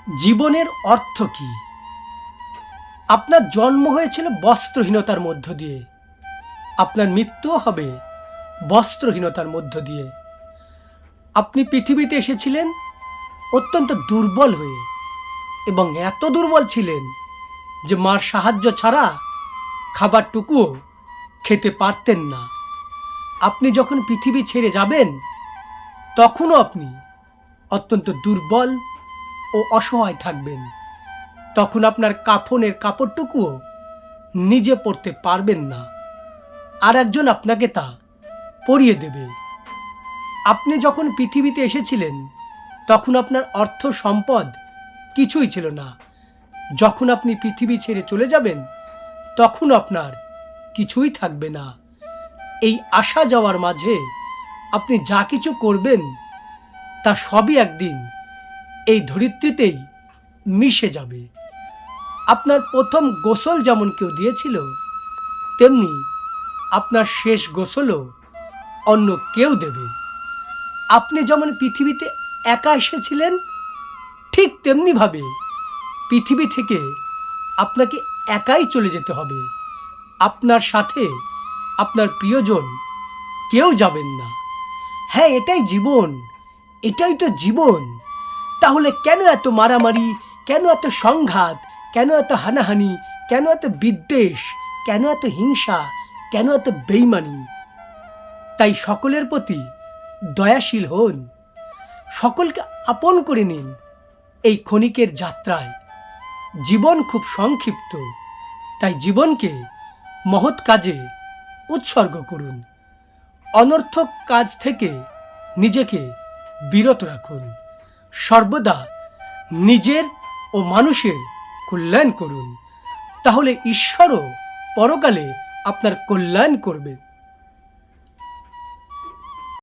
জীবনের অর্থ কি? আপনার জন্ম হয়েছিল বস্ত্রহীনতার মধ্য দিয়ে, আপনার মৃত্যুও হবে বস্ত্রহীনতার মধ্য দিয়ে। আপনি পৃথিবীতে এসেছিলেন অত্যন্ত দুর্বল হয়ে, এবং এত দুর্বল ছিলেন যে মার সাহায্য ছাড়া খাবারটুকুও খেতে পারতেন না। আপনি যখন পৃথিবী ছেড়ে যাবেন, তখনও আপনি অত্যন্ত দুর্বল ও অসহায় থাকবেন। তখন আপনার কাফনের কাপড়টুকুও নিজে পরতে পারবেন না, আর একজন আপনাকে তা পরিয়ে দেবে। আপনি যখন পৃথিবীতে এসেছিলেন, তখন আপনার অর্থ সম্পদ কিছুই ছিল না। যখন আপনি পৃথিবী ছেড়ে চলে যাবেন, তখন আপনার কিছুই থাকবে না। এই আসা যাওয়ার মাঝে আপনি যা কিছু করবেন, তা সবই একদিন এই ধরিত্রীতেই মিশে যাবে। আপনার প্রথম গোসল যেমন কেউ দিয়েছিল, তেমনি আপনার শেষ গোসলও অন্য কেউ দেবে। আপনি যেমন পৃথিবীতে একা এসেছিলেন, ঠিক তেমনিভাবে পৃথিবী থেকে আপনাকে একাই চলে যেতে হবে। আপনার সাথে আপনার প্রিয়জন কেউ যাবেন না। হ্যাঁ, এটাই জীবন, এটাই তো জীবন। তাহলে কেন এত মারামারি, কেন এত সংঘাত, কেন এত হানাহানি, কেন এত বিদ্বেষ, কেন এত হিংসা, কেন এত বেইমানি? তাই সকলের প্রতি দয়াশীল হন, সকলকে আপন করে নিন। এই ক্ষণিকের যাত্রায় জীবন খুব সংক্ষিপ্ত, তাই জীবনকে মহৎ কাজে উৎসর্গ করুন। অনর্থক কাজ থেকে নিজেকে বিরত রাখুন। সর্বদা নিজের ও মানুষের কল্যাণ করুন, তাহলে ঈশ্বরও পরকালে আপনার কল্যাণ করবে।